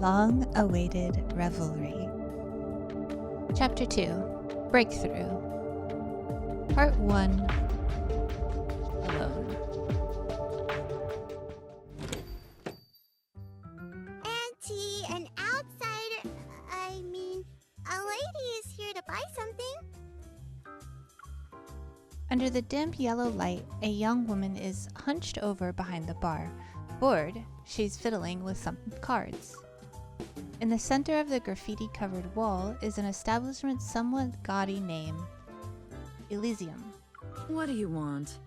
long-awaited Revelry. Chapter 2, Breakthrough. Part 1, Alone. Auntie, an outsider, a lady is here to buy something. Under the dim yellow light, a young woman is hunched over behind the bar. Bored, she's fiddling with some cards. In the center of the graffiti-covered wall is an establishment's somewhat gaudy name, Elysium. What do you want?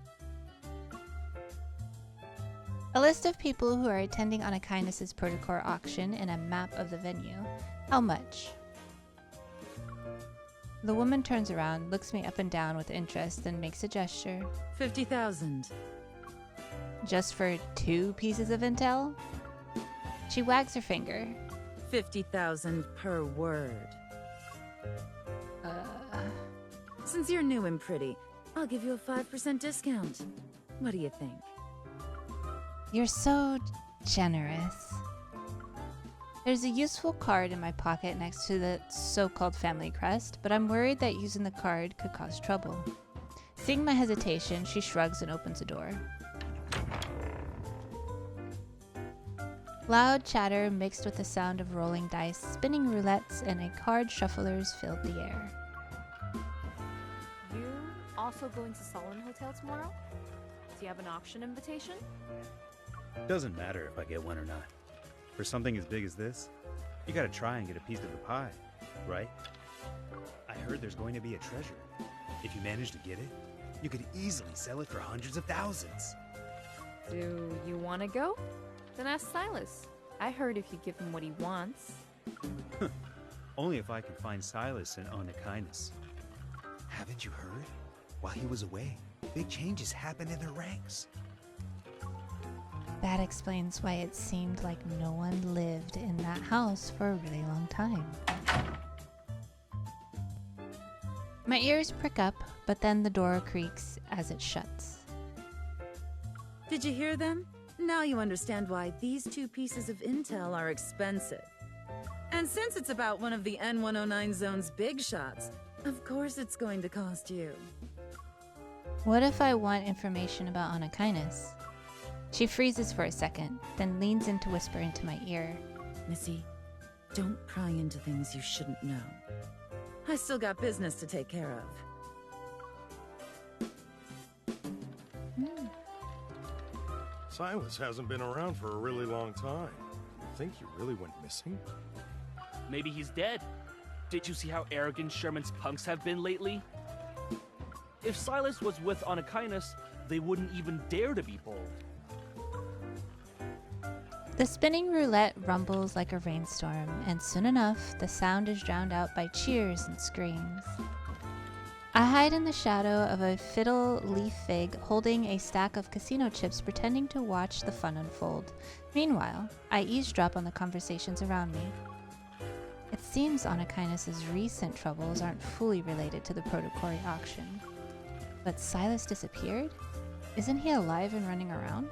A list of people who are attending Anakindness's Protocol auction and a map of the venue. How much? The woman turns around, looks me up and down with interest, then makes a gesture. 50,000. Just for 2 pieces of intel? She wags her finger. 50,000 per word. Since you're new and pretty, I'll give you a 5% discount. What do you think? You're so generous. There's a useful card in my pocket next to the so-called family crest, but I'm worried that using the card could cause trouble. Seeing my hesitation, she shrugs and opens the door. Loud chatter mixed with the sound of rolling dice, spinning roulettes, and a card shufflers filled the air. You also going to Solon Hotel tomorrow? Do you have an auction invitation? Doesn't matter if I get one or not. For something as big as this, you gotta try and get a piece of the pie, right? I heard there's going to be a treasure. If you manage to get it, you could easily sell it for hundreds of thousands. Do you want to go? Then ask Sylus. I heard if you give him what he wants. Only if I can find Sylus and Anakindness. Haven't you heard? While he was away, big changes happened in their ranks. That explains why it seemed like no one lived in that house for a really long time. My ears prick up, but then the door creaks as it shuts. Did you hear them? Now you understand why these 2 pieces of intel are expensive. And since it's about one of the N109 zone's big shots, of course it's going to cost you. What if I want information about Anakindness? She freezes for a second, then leans in to whisper into my ear. Missy, don't pry into things you shouldn't know. I still got business to take care of. Sylus hasn't been around for a really long time. You think he really went missing? Maybe he's dead. Did you see how arrogant Sherman's punks have been lately? If Sylus was with Anakindness, they wouldn't even dare to be bold. The spinning roulette rumbles like a rainstorm, and soon enough, the sound is drowned out by cheers and screams. I hide in the shadow of a fiddle leaf fig, holding a stack of casino chips, pretending to watch the fun unfold. Meanwhile, I eavesdrop on the conversations around me. It seems Anakindness's recent troubles aren't fully related to the Protocol auction. But Sylus disappeared? Isn't he alive and running around?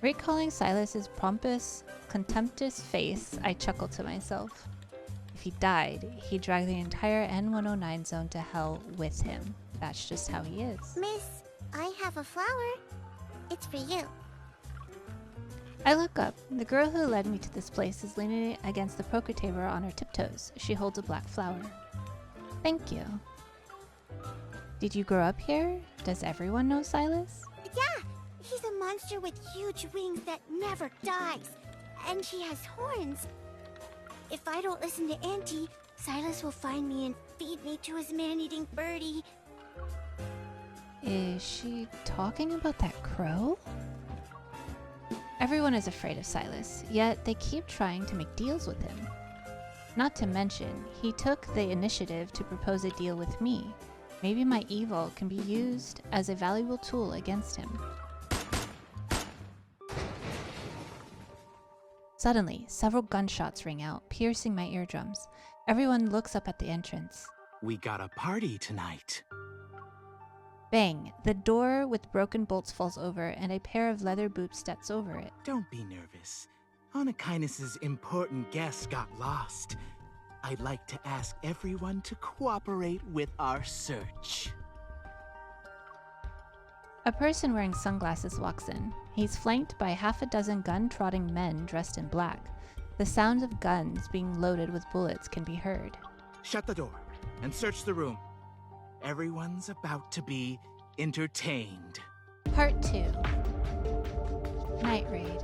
Recalling Sylus's pompous, contemptuous face, I chuckle to myself. If he died, he'd drag the entire N109 zone to hell with him. That's just how he is. Miss, I have a flower. It's for you. I look up. The girl who led me to this place is leaning against the poker table on her tiptoes. She holds a black flower. Thank you. Did you grow up here? Does everyone know Sylus? Yeah, he's a monster with huge wings that never dies. And he has horns. If I don't listen to Auntie, Sylus will find me and feed me to his man-eating birdie. Is she talking about that crow? Everyone is afraid of Sylus, yet they keep trying to make deals with him. Not to mention, he took the initiative to propose a deal with me. Maybe my evil can be used as a valuable tool against him. Suddenly, several gunshots ring out, piercing my eardrums. Everyone looks up at the entrance. We got a party tonight. Bang! The door with broken bolts falls over, and a pair of leather boots steps over it. Don't be nervous. Anakinus's important guest got lost. I'd like to ask everyone to cooperate with our search. A person wearing sunglasses walks in. He's flanked by half a dozen gun-trotting men dressed in black. The sound of guns being loaded with bullets can be heard. Shut the door and search the room. Everyone's about to be entertained. Part 2. Night Raid.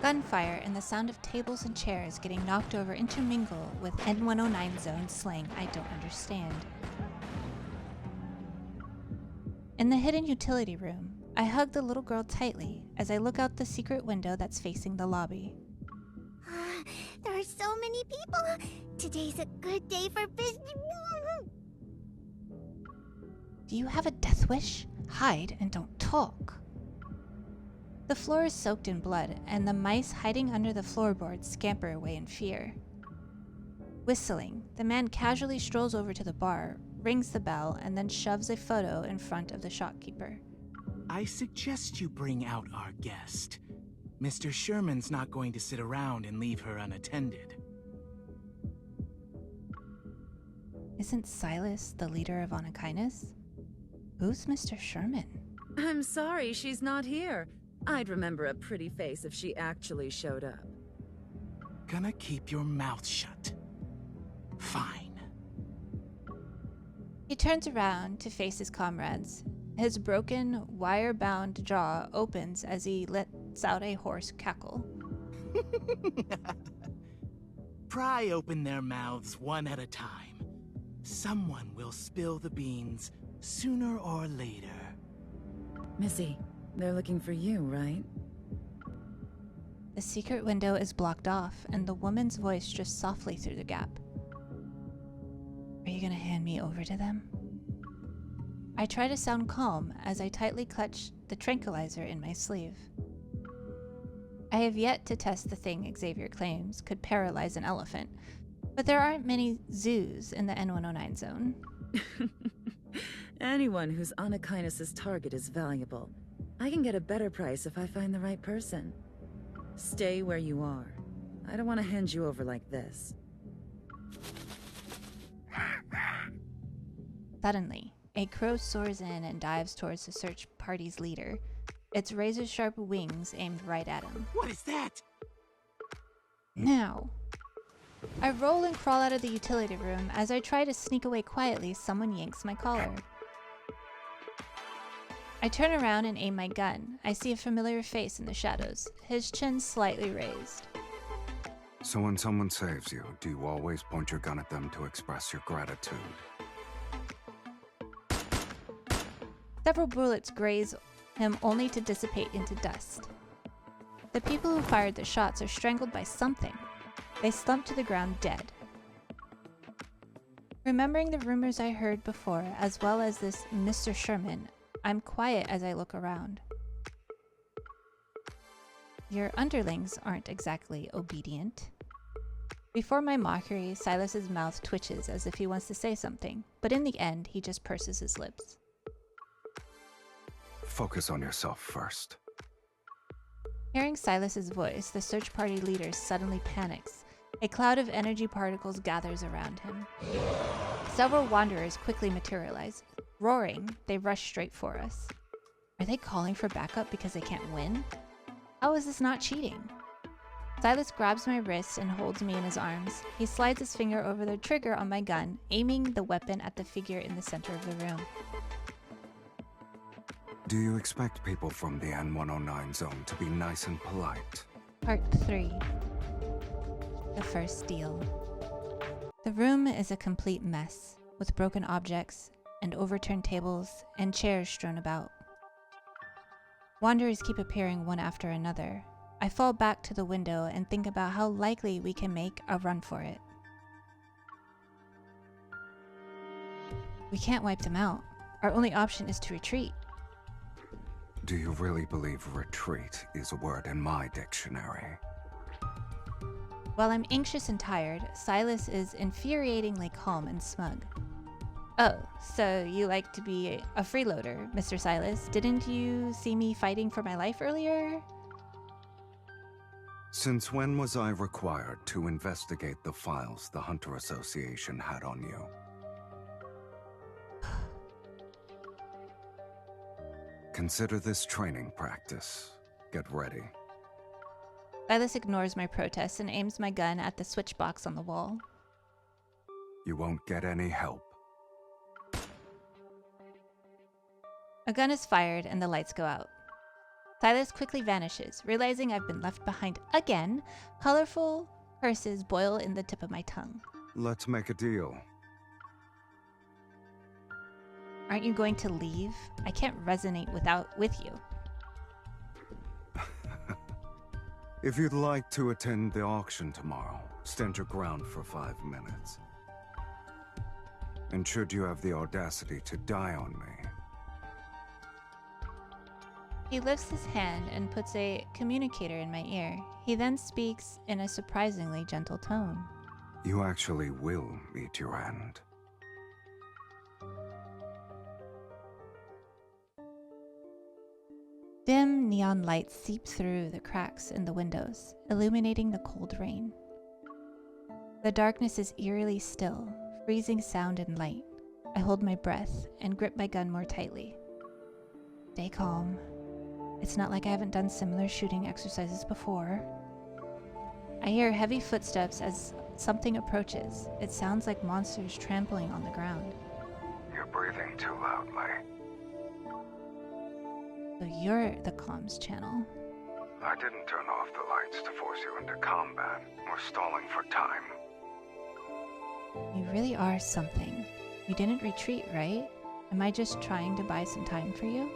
Gunfire and the sound of tables and chairs getting knocked over intermingle with N109 zone slang I don't understand. In the hidden utility room, I hug the little girl tightly as I look out the secret window that's facing the lobby. There are so many people. Today's a good day for business. Do you have a death wish? Hide and don't talk. The floor is soaked in blood, and the mice hiding under the floorboards scamper away in fear. Whistling, the man casually strolls over to the bar, rings the bell, and then shoves a photo in front of the shopkeeper. I suggest you bring out our guest. Mr. Sherman's not going to sit around and leave her unattended. Isn't Sylus the leader of Anakinus? Who's Mr. Sherman? I'm sorry she's not here. I'd remember a pretty face if she actually showed up. Gonna keep your mouth shut. Fine. He turns around to face his comrades. His broken, wire-bound jaw opens as he lets out a hoarse cackle. Pry open their mouths one at a time. Someone will spill the beans sooner or later. Missy, they're looking for you, right? The secret window is blocked off, and the woman's voice drifts softly through the gap. Are you gonna hand me over to them? I try to sound calm as I tightly clutch the tranquilizer in my sleeve. I have yet to test the thing Xavier claims could paralyze an elephant, but there aren't many zoos in the N109 zone. Anyone who's Anakinus' target is valuable. I can get a better price if I find the right person. Stay where you are. I don't want to hand you over like this. Suddenly, a crow soars in and dives towards the search party's leader, its razor-sharp wings aimed right at him. What is that? Now! I roll and crawl out of the utility room. As I try to sneak away quietly, someone yanks my collar. I turn around and aim my gun. I see a familiar face in the shadows, his chin slightly raised. So when someone saves you, do you always point your gun at them to express your gratitude? Several bullets graze him only to dissipate into dust. The people who fired the shots are strangled by something. They slump to the ground dead. Remembering the rumors I heard before, as well as this Mr. Sherman, I'm quiet as I look around. Your underlings aren't exactly obedient. Before my mockery, Silas's mouth twitches as if he wants to say something, but in the end, he just purses his lips. Focus on yourself first. Hearing Silas's voice, the search party leader suddenly panics. A cloud of energy particles gathers around him. Several wanderers quickly materialize. Roaring, they rush straight for us. Are they calling for backup because they can't win? How is this not cheating? Sylus grabs my wrist and holds me in his arms. He slides his finger over the trigger on my gun, aiming the weapon at the figure in the center of the room. Do you expect people from the N109 zone to be nice and polite? Part 3. The first deal. The room is a complete mess, with broken objects and overturned tables and chairs strewn about. Wanderers keep appearing one after another. I fall back to the window and think about how likely we can make a run for it. We can't wipe them out. Our only option is to retreat. Do you really believe retreat is a word in my dictionary? While I'm anxious and tired, Sylus is infuriatingly calm and smug. Oh, so you like to be a freeloader, Mr. Sylus. Didn't you see me fighting for my life earlier? Since when was I required to investigate the files the Hunter Association had on you? Consider this training practice. Get ready. Sylus ignores my protest and aims my gun at the switch box on the wall. You won't get any help. A gun is fired and the lights go out. Sylus quickly vanishes, realizing I've been left behind again. Colorful curses boil in the tip of my tongue. Let's make a deal. Aren't you going to leave? I can't resonate with you. If you'd like to attend the auction tomorrow, stand your ground for 5 minutes. And should you have the audacity to die on me... He lifts his hand and puts a communicator in my ear. He then speaks in a surprisingly gentle tone. You actually will meet your end. Dim neon lights seep through the cracks in the windows, illuminating the cold rain. The darkness is eerily still, freezing sound and light. I hold my breath and grip my gun more tightly. Stay calm. It's not like I haven't done similar shooting exercises before. I hear heavy footsteps as something approaches. It sounds like monsters trampling on the ground. You're breathing too loudly. So you're the comms channel. I didn't turn off the lights to force you into combat. We're stalling for time. You really are something. You didn't retreat, right? Am I just trying to buy some time for you?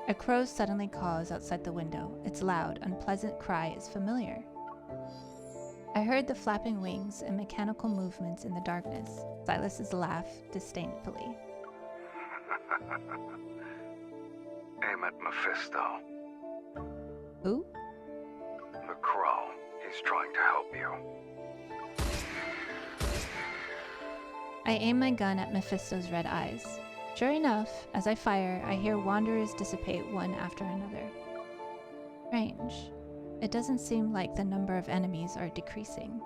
A crow suddenly caws outside the window. Its loud, unpleasant cry is familiar. I heard the flapping wings and mechanical movements in the darkness. Sylus's laugh disdainfully. Aim at Mephisto. Who? The crow. He's trying to help you. I aim my gun at Mephisto's red eyes. Sure enough, as I fire, I hear wanderers dissipate one after another. Strange. It doesn't seem like the number of enemies are decreasing.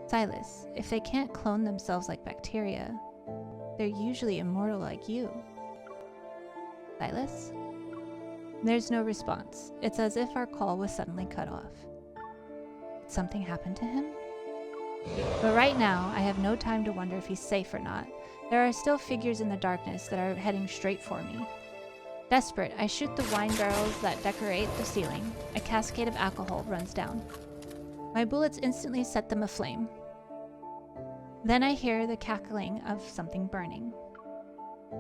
Sylus, if they can't clone themselves like bacteria, they're usually immortal like you. Sylus? There's no response. It's as if our call was suddenly cut off. Did something happen to him? But right now, I have no time to wonder if he's safe or not. There are still figures in the darkness that are heading straight for me. Desperate, I shoot the wine barrels that decorate the ceiling. A cascade of alcohol runs down. My bullets instantly set them aflame. Then I hear the cackling of something burning.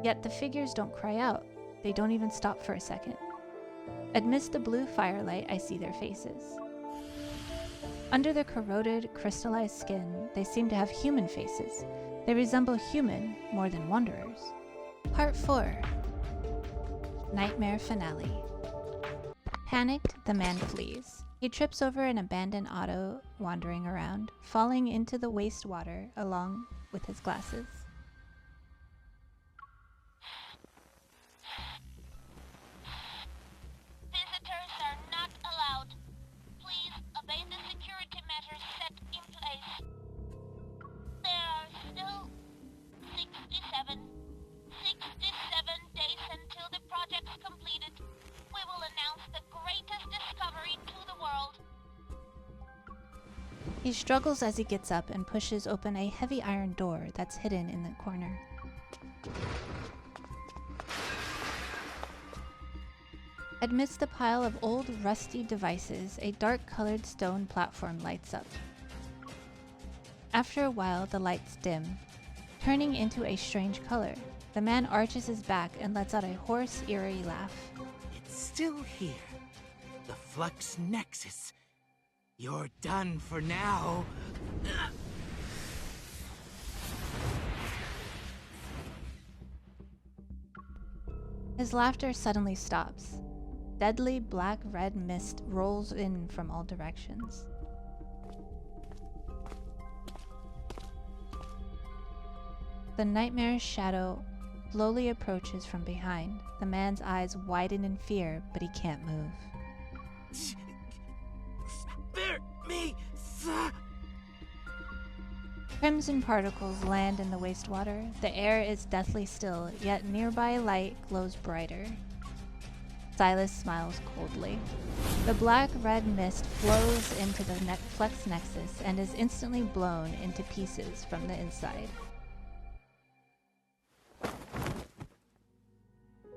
Yet the figures don't cry out. They don't even stop for a second. Amidst the blue firelight, I see their faces. Under the corroded, crystallized skin, they seem to have human faces. They resemble human more than wanderers. Part 4. Nightmare Finale. Panicked, the man flees. He trips over an abandoned auto wandering around, falling into the wastewater along with his glasses. Visitors are not allowed. Please obey the security measures set in place. There are still 67 days until the project's completed. We will announce the greatest discovery to the world. He struggles as he gets up and pushes open a heavy iron door that's hidden in the corner. Amidst the pile of old, rusty devices, a dark-colored stone platform lights up. After a while, the lights dim, turning into a strange color. The man arches his back and lets out a hoarse, eerie laugh. It's still here. The Flux Nexus. You're done for now. His laughter suddenly stops. Deadly black-red mist rolls in from all directions. The nightmare shadow slowly approaches from behind. The man's eyes widen in fear, but he can't move. me, sir. Crimson particles land in the wastewater. The air is deathly still, yet nearby light glows brighter. Sylus smiles coldly. The black-red mist flows into the Flex Nexus and is instantly blown into pieces from the inside.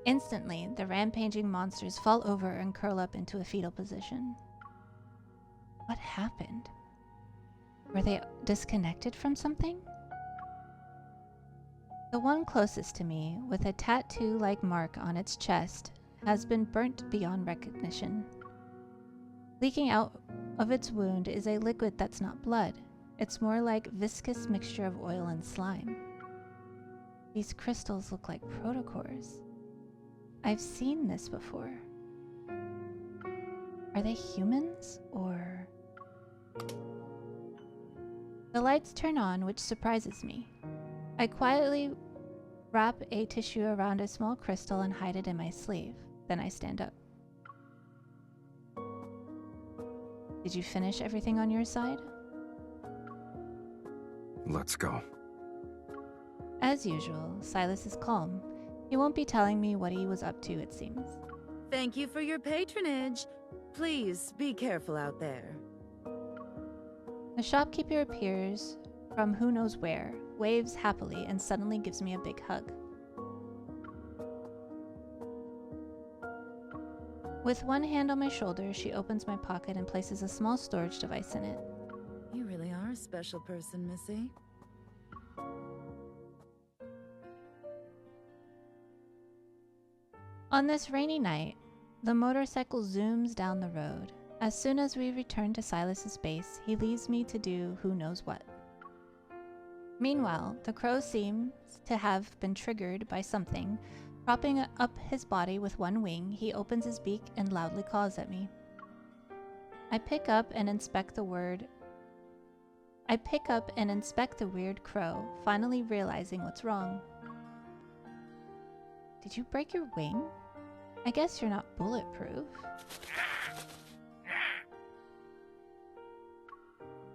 Instantly, the rampaging monsters fall over and curl up into a fetal position. What happened? Were they disconnected from something? The one closest to me, with a tattoo-like mark on its chest, has been burnt beyond recognition. Leaking out of its wound is a liquid that's not blood. It's more like viscous mixture of oil and slime. These crystals look like protocores. I've seen this before. Are they humans, or... The lights turn on, which surprises me. I quietly wrap a tissue around a small crystal and hide it in my sleeve. Then I stand up. Did you finish everything on your side? Let's go. As usual, Sylus is calm. He won't be telling me what he was up to, it seems. Thank you for your patronage. Please be careful out there. The shopkeeper appears from who knows where, waves happily, and suddenly gives me a big hug. With one hand on my shoulder, she opens my pocket and places a small storage device in it. You really are a special person, Missy. On this rainy night, the motorcycle zooms down the road. As soon as we return to Sylus's base, he leaves me to do who knows what. Meanwhile, the crow seems to have been triggered by something. Propping up his body with one wing, he opens his beak and loudly caws at me. I pick up and inspect the weird crow, finally realizing what's wrong. Did you break your wing? I guess you're not bulletproof.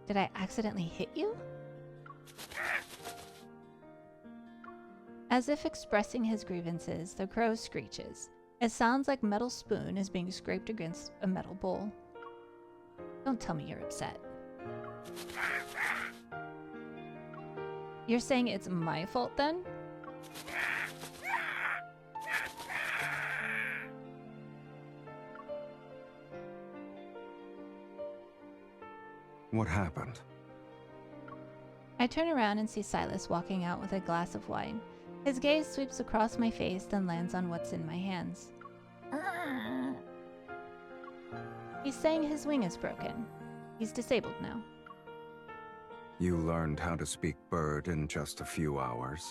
Did I accidentally hit you? As if expressing his grievances, the crow screeches. It sounds like metal spoon is being scraped against a metal bowl. Don't tell me you're upset. You're saying it's my fault then? What happened? I turn around and see Sylus walking out with a glass of wine. His gaze sweeps across my face, then lands on what's in my hands. He's saying his wing is broken. He's disabled now. You learned how to speak bird in just a few hours?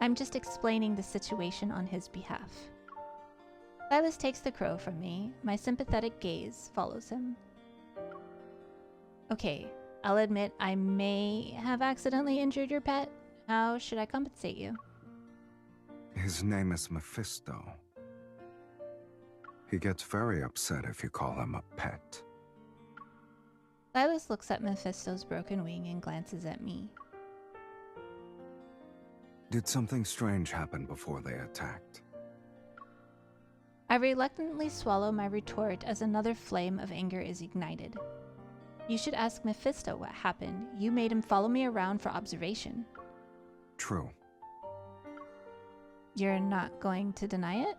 I'm just explaining the situation on his behalf. Sylus takes the crow from me. My sympathetic gaze follows him. Okay, I'll admit I may have accidentally injured your pet. How should I compensate you? His name is Mephisto. He gets very upset if you call him a pet. Sylus looks at Mephisto's broken wing and glances at me. Did something strange happen before they attacked? I reluctantly swallow my retort as another flame of anger is ignited. You should ask Mephisto what happened. You made him follow me around for observation. True. You're not going to deny it?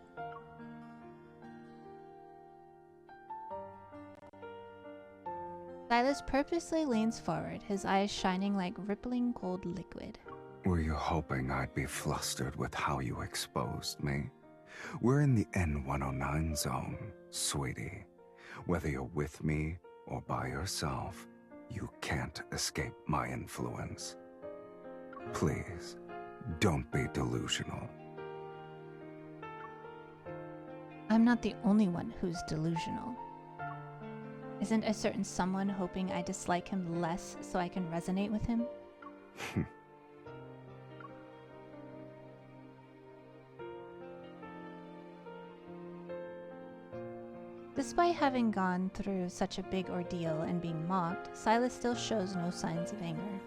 Sylus purposely leans forward, his eyes shining like rippling cold liquid. Were you hoping I'd be flustered with how you exposed me? We're in the N109 zone, sweetie. Whether you're with me or by yourself, you can't escape my influence. Please, don't be delusional. I'm not the only one who's delusional. Isn't a certain someone hoping I dislike him less so I can resonate with him? Despite having gone through such a big ordeal and being mocked, Sylus still shows no signs of anger.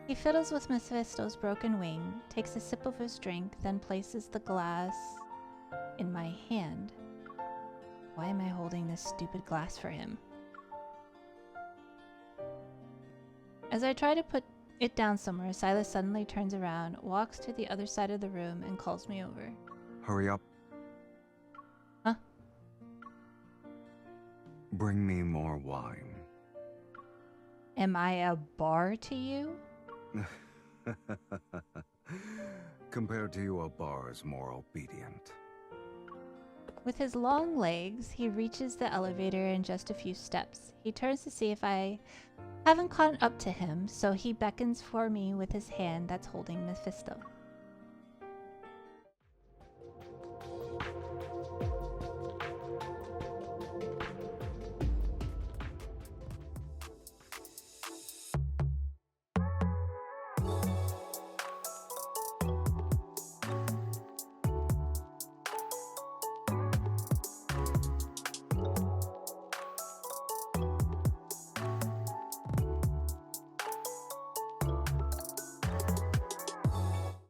He fiddles with Mephisto's broken wing, takes a sip of his drink, then places the glass in my hand. Why am I holding this stupid glass for him? As I try to put it down somewhere, Sylus suddenly turns around, walks to the other side of the room, and calls me over. Hurry up. Huh? Bring me more wine. Am I a bar to you? Compared to you, a bar is more obedient. With his long legs, he reaches the elevator in just a few steps. He turns to see if I haven't caught up to him, so he beckons for me with his hand that's holding Mephisto.